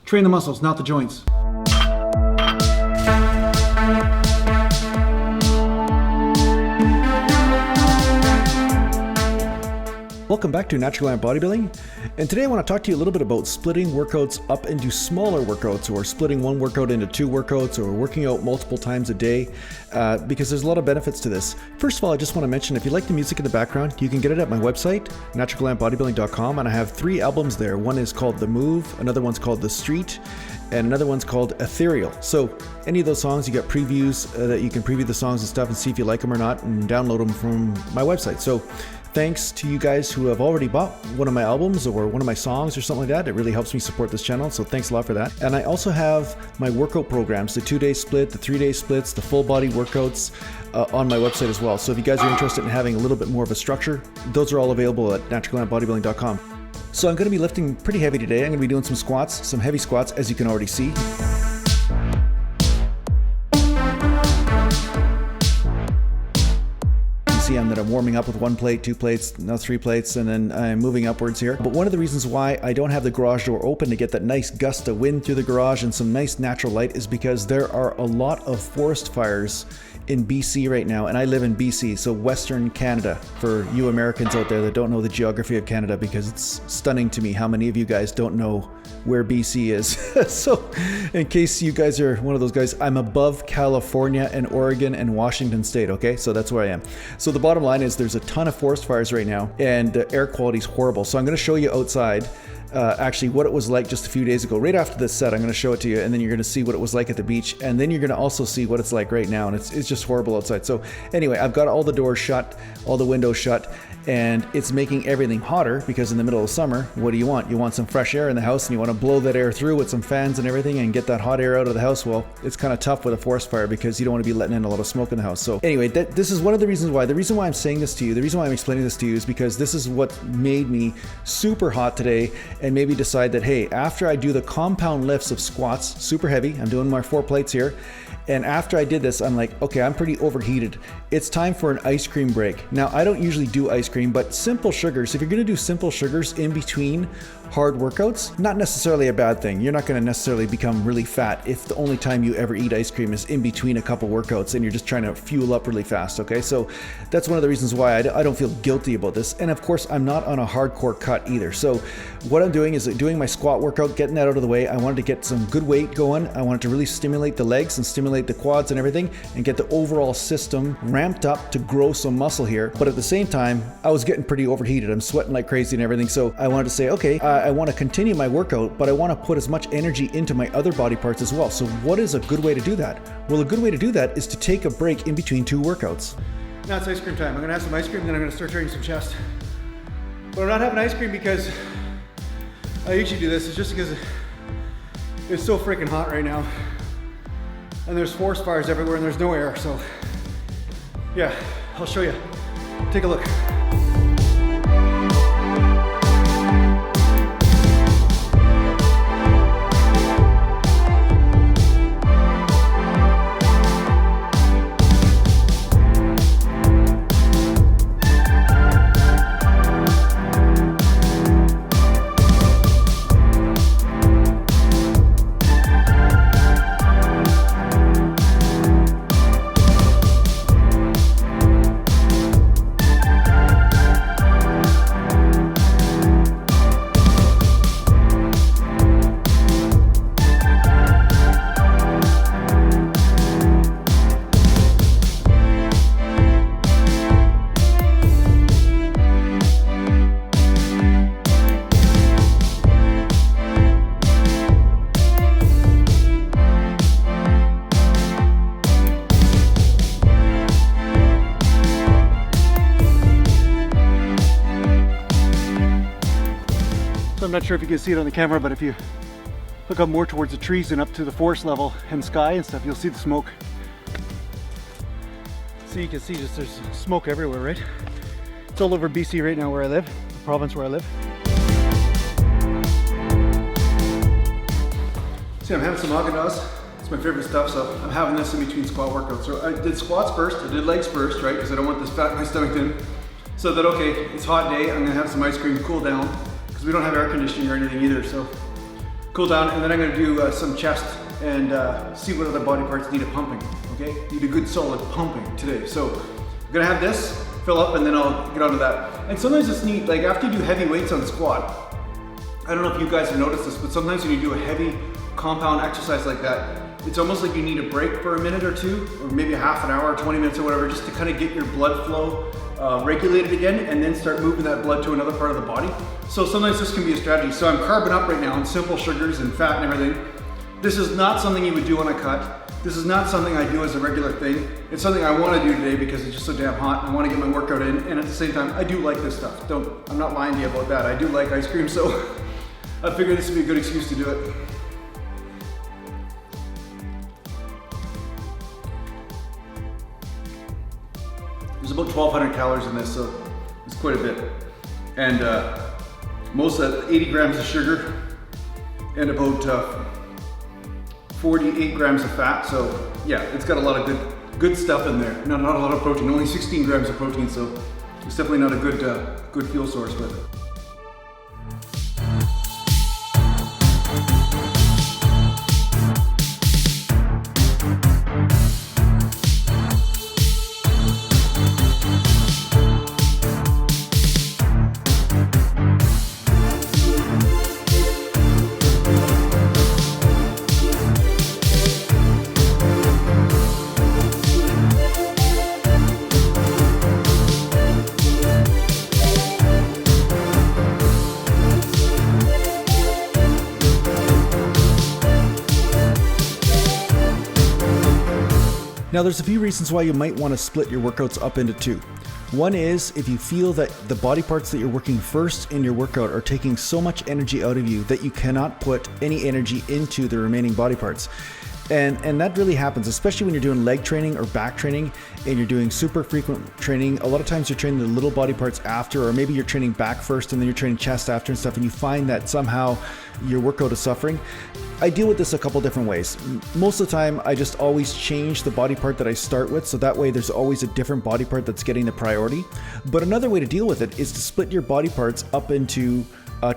Train the muscles, not the joints. Welcome back to Natural Gallant Bodybuilding, and today I want to talk to you a little bit about splitting workouts up into smaller workouts, or splitting one workout into two workouts, or working out multiple times a day, because there's a lot of benefits to this. First of all, I just want to mention, if you like the music in the background, you can get it at my website, naturalgallantbodybuilding.com, and I have 3 albums there. One is called The Move, another one's called The Street, and another one's called Ethereal. So any of those songs, you got previews that you can preview the songs and stuff and see if you like them or not, and download them from my website. So thanks to you guys who have already bought one of my albums or one of my songs or something like that. It really helps me support this channel, so thanks a lot for that. And I also have my workout programs, the 2-day split, the 3-day splits, the full body workouts on my website as well. So if you guys are interested in having a little bit more of a structure, those are all available at naturalgallantbodybuilding.com. So I'm going to be lifting pretty heavy today. I'm going to be doing some squats, some heavy squats, as you can already see. I'm warming up with 1 plate, 2 plates, now 3 plates, and then I'm moving upwards here. But one of the reasons why I don't have the garage door open to get that nice gust of wind through the garage and some nice natural light is because there are a lot of forest fires in BC right now, and I live in BC, so Western Canada, for you Americans out there that don't know the geography of Canada, because it's stunning to me how many of you guys don't know where BC is. So in case you guys are one of those guys, I'm above California and Oregon and Washington State, okay? So that's where I am. So the bottom line is there's a ton of forest fires right now, and the air quality is horrible. So I'm gonna show you outside actually what it was like just a few days ago. Right after this set, I'm going to show it to you, and then you're going to see what it was like at the beach, and then you're going to also see what it's like right now, and it's just horrible outside. So anyway, I've got all the doors shut, all the windows shut, and it's making everything hotter because in the middle of summer, what do you want? You want some fresh air in the house, and you want to blow that air through with some fans and everything and get that hot air out of the house. Well, it's kind of tough with a forest fire because you don't want to be letting in a lot of smoke in the house. So anyway, this is one of the reasons why. The reason why I'm saying this to you, the reason why I'm explaining this to you is because this is what made me super hot today and maybe decide that, hey, after I do the compound lifts of squats, super heavy, I'm doing my 4 plates here, and after I did this, I'm like, okay, I'm pretty overheated. It's time for an ice cream break. Now, I don't usually do ice cream, but simple sugars, if you're gonna do simple sugars in between hard workouts, not necessarily a bad thing. You're not gonna necessarily become really fat if the only time you ever eat ice cream is in between a couple workouts and you're just trying to fuel up really fast, okay? So that's one of the reasons why I don't feel guilty about this. And of course, I'm not on a hardcore cut either. So what I'm doing is doing my squat workout, getting that out of the way. I wanted to get some good weight going. I wanted to really stimulate the legs and stimulate the quads and everything and get the overall system ramped up to grow some muscle here. But at the same time, I was getting pretty overheated. I'm sweating like crazy and everything. So I wanted to say, okay, I want to continue my workout, but I want to put as much energy into my other body parts as well. So what is a good way to do that? Well, a good way to do that is to take a break in between 2 workouts. Now it's ice cream time. I'm gonna have some ice cream, then I'm gonna start training some chest. But I'm not having ice cream because I usually do this. It's just because it's so freaking hot right now. And there's forest fires everywhere and there's no air. So yeah, I'll show you. Take a look. I'm not sure if you can see it on the camera, but if you look up more towards the trees and up to the forest level and sky and stuff, you'll see the smoke. So you can see just there's smoke everywhere, right? It's all over BC right now where I live, the province where I live. See, I'm having some Haagen-Dazs. It's my favorite stuff, so I'm having this in between squat workouts. So I did squats first, I did legs first, right? Because I don't want this fat in my stomach then. So that, okay, it's a hot day, I'm gonna have some ice cream to cool down, because we don't have air conditioning or anything either, so cool down, and then I'm gonna do some chest and see what other body parts need a pumping, okay? Need a good solid pumping today. So I'm gonna have this fill up and then I'll get onto that. And sometimes it's neat, like after you do heavy weights on squat, I don't know if you guys have noticed this, but sometimes when you do a heavy compound exercise like that, it's almost like you need a break for a minute or two, or maybe a half an hour, 20 minutes or whatever, just to kind of get your blood flow regulated again, and then start moving that blood to another part of the body. So sometimes this can be a strategy. So I'm carbing up right now on simple sugars and fat and everything. This is not something you would do on a cut. This is not something I do as a regular thing. It's something I want to do today because it's just so damn hot. I want to get my workout in, and at the same time, I do like this stuff. I'm not lying to you about that. I do like ice cream, so I figured this would be a good excuse to do it. There's about 1,200 calories in this, so it's quite a bit. And most of that, 80 grams of sugar and about 48 grams of fat. So yeah, it's got a lot of good stuff in there. Not a lot of protein, only 16 grams of protein, so it's definitely not a good fuel source with it. Now there's a few reasons why you might want to split your workouts up into two. One is if you feel that the body parts that you're working first in your workout are taking so much energy out of you that you cannot put any energy into the remaining body parts. And that really happens, especially when you're doing leg training or back training and you're doing super frequent training. A lot of times you're training the little body parts after, or maybe you're training back first and then you're training chest after and stuff, and you find that somehow your workout is suffering. I deal with this a couple different ways. Most of the time, I just always change the body part that I start with, so that way there's always a different body part that's getting the priority. But another way to deal with it is to split your body parts up into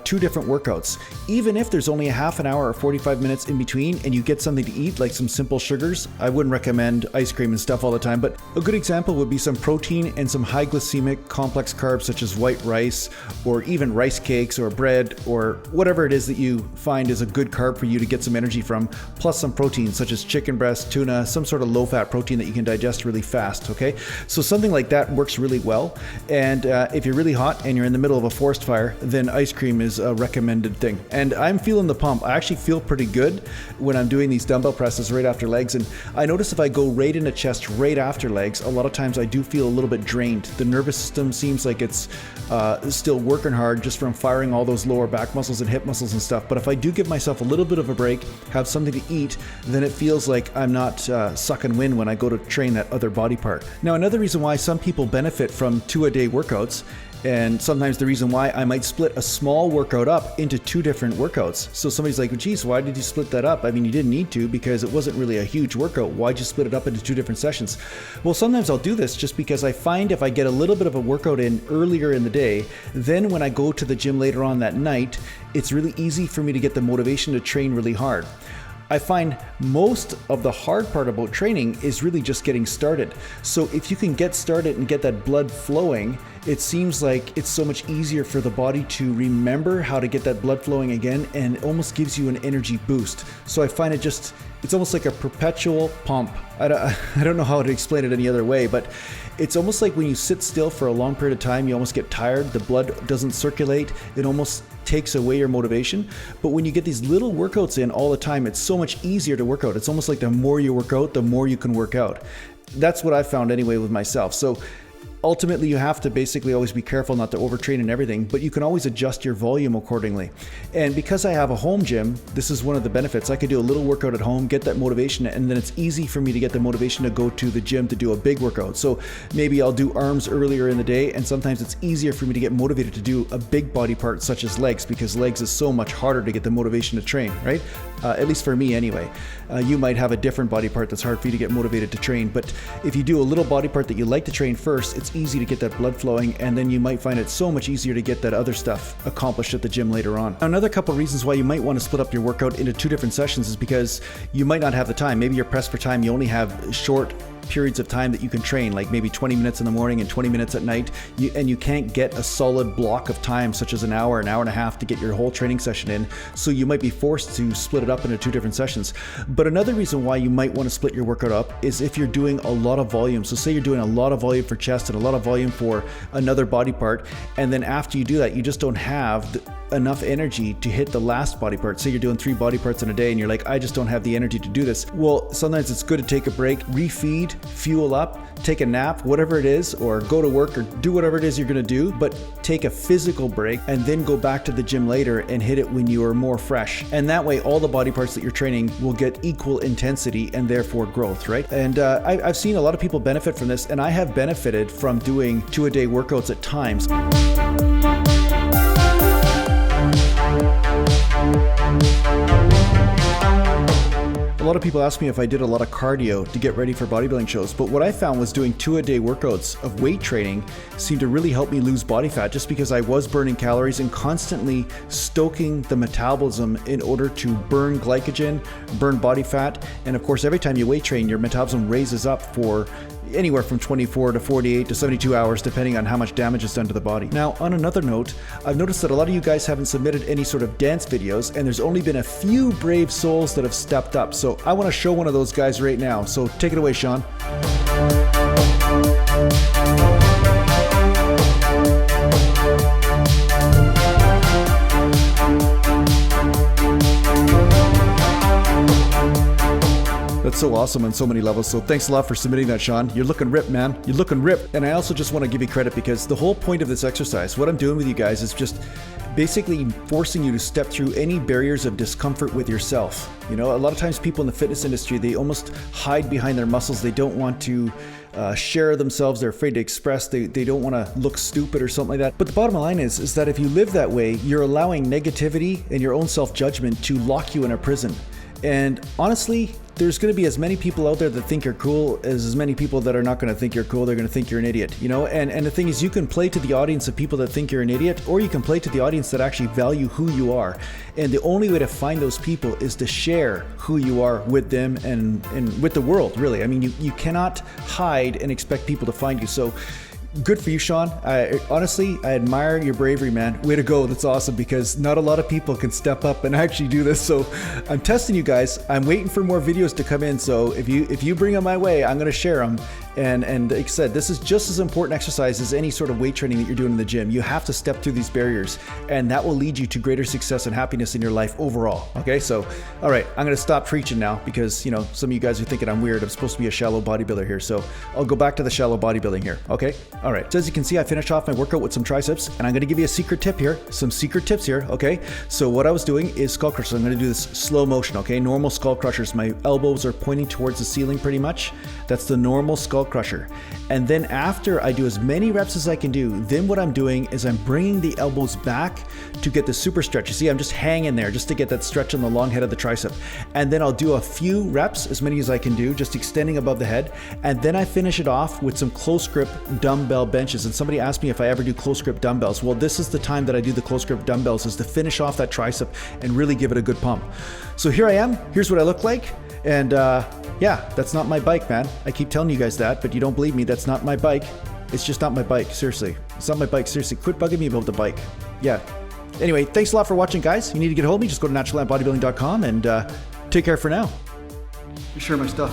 two different workouts. Even if there's only a half an hour or 45 minutes in between and you get something to eat, like some simple sugars, I wouldn't recommend ice cream and stuff all the time, but a good example would be some protein and some high glycemic complex carbs such as white rice or even rice cakes or bread or whatever it is that you find is a good carb for you to get some energy from, plus some protein such as chicken breast, tuna, some sort of low-fat protein that you can digest really fast, okay? So something like that works really well. And if you're really hot and you're in the middle of a forest fire, then ice cream is a recommended thing. And I'm feeling the pump. I actually feel pretty good when I'm doing these dumbbell presses right after legs. And I notice if I go right into chest right after legs, a lot of times I do feel a little bit drained. The nervous system seems like it's still working hard just from firing all those lower back muscles and hip muscles and stuff. But if I do give myself a little bit of a break, have something to eat, then it feels like I'm not sucking wind when I go to train that other body part. Now, another reason why some people benefit from 2-a-day workouts, and sometimes the reason why I might split a small workout up into two different workouts. So somebody's like, well, geez, why did you split that up? I mean, you didn't need to because it wasn't really a huge workout. Why'd you split it up into two different sessions? Well, sometimes I'll do this just because I find if I get a little bit of a workout in earlier in the day, then when I go to the gym later on that night, it's really easy for me to get the motivation to train really hard. I find most of the hard part about training is really just getting started. So if you can get started and get that blood flowing, it seems like it's so much easier for the body to remember how to get that blood flowing again, and it almost gives you an energy boost. So I find it's almost like a perpetual pump. I don't know how to explain it any other way, but it's almost like when you sit still for a long period of time, you almost get tired, the blood doesn't circulate, it almost takes away your motivation. But when you get these little workouts in all the time, it's so much easier to work out. It's almost like the more you work out, the more you can work out. That's what I found anyway with myself. So ultimately, you have to basically always be careful not to overtrain and everything, but you can always adjust your volume accordingly. And because I have a home gym, this is one of the benefits. I could do a little workout at home, get that motivation, and then it's easy for me to get the motivation to go to the gym to do a big workout. So maybe I'll do arms earlier in the day, and sometimes it's easier for me to get motivated to do a big body part such as legs, because legs is so much harder to get the motivation to train, right? At least for me anyway. You might have a different body part that's hard for you to get motivated to train, but if you do a little body part that you like to train first, it's just easy to get that blood flowing, and then you might find it so much easier to get that other stuff accomplished at the gym later on. Another couple reasons why you might want to split up your workout into 2 different sessions is because you might not have the time. Maybe you're pressed for time, you only have short periods of time that you can train, like maybe 20 minutes in the morning and 20 minutes at night, and you can't get a solid block of time such as an hour and a half to get your whole training session in, so you might be forced to split it up into 2 different sessions. But another reason why you might want to split your workout up is if you're doing a lot of volume. So say you're doing a lot of volume for chest and a lot of volume for another body part, and then after you do that, you just don't have enough energy to hit the last body part. Say you're doing 3 body parts in a day and you're like, I just don't have the energy to do this. Well, sometimes it's good to take a break, refeed, fuel up, take a nap, whatever it is, or go to work or do whatever it is you're gonna do, but take a physical break and then go back to the gym later and hit it when you are more fresh. And that way, all the body parts that you're training will get equal intensity and therefore growth, right? And I've seen a lot of people benefit from this, and I have benefited from doing 2-a-day workouts at times. A lot of people ask me if I did a lot of cardio to get ready for bodybuilding shows, but what I found was doing 2-a-day workouts of weight training seemed to really help me lose body fat, just because I was burning calories and constantly stoking the metabolism in order to burn glycogen, burn body fat, and of course every time you weight train, your metabolism raises up for anywhere from 24 to 48 to 72 hours, depending on how much damage is done to the body. Now, on another note, I've noticed that a lot of you guys haven't submitted any sort of dance videos, and there's only been a few brave souls that have stepped up. So I want to show one of those guys right now. So take it away, Sean. That's so awesome on so many levels. So thanks a lot for submitting that, Sean. You're looking ripped, man. You're looking ripped. And I also just want to give you credit, because the whole point of this exercise, what I'm doing with you guys, is just basically forcing you to step through any barriers of discomfort with yourself. You know, a lot of times people in the fitness industry, they almost hide behind their muscles. They don't want to share themselves. They're afraid to express. They don't want to look stupid or something like that. But the bottom line is that if you live that way, you're allowing negativity and your own self-judgment to lock you in a prison. And honestly, there's going to be as many people out there that think you're cool as many people that are not going to think you're cool. They're going to think you're an idiot, you know? And the thing is, you can play to the audience of people that think you're an idiot, or you can play to the audience that actually value who you are. And the only way to find those people is to share who you are with them and with the world, really. I mean, you cannot hide and expect people to find you. So good for you, Sean. Honestly, I admire your bravery, man. Way to go. That's awesome, because not a lot of people can step up and actually do this. So I'm testing you guys. I'm waiting for more videos to come in. So if you bring them my way, I'm going to share them. And like I said, this is just as important exercise as any sort of weight training that you're doing in the gym. You have to step through these barriers, and that will lead you to greater success and happiness in your life overall. Okay, so all right, I'm going to stop preaching now, because, you know, some of you guys are thinking I'm weird. I'm supposed to be a shallow bodybuilder here, so I'll go back to the shallow bodybuilding here. Okay, all right. So as you can see, I finished off my workout with some triceps, and I'm going to give you a secret tip here, some secret tips here. Okay, so what I was doing is skull crushers. I'm going to do this slow motion. Okay, normal skull crushers. My elbows are pointing towards the ceiling pretty much. That's the normal skull crusher. And then after I do as many reps as I can do, then what I'm doing is I'm bringing the elbows back to get the super stretch. You see, I'm just hanging there just to get that stretch on the long head of the tricep. And then I'll do a few reps, as many as I can do, just extending above the head. And then I finish it off with some close grip dumbbell benches. And somebody asked me if I ever do close grip dumbbells. Well, this is the time that I do the close grip dumbbells, is to finish off that tricep and really give it a good pump. So here I am. Here's what I look like. And yeah, that's not my bike, man. I keep telling you guys that, but you don't believe me. That's not my bike. It's just not my bike. Seriously. It's not my bike. Seriously. Quit bugging me about the bike. Yeah. Anyway, thanks a lot for watching, guys. You need to get a hold of me. Just go to naturallandbodybuilding.com and take care for now. You share my stuff.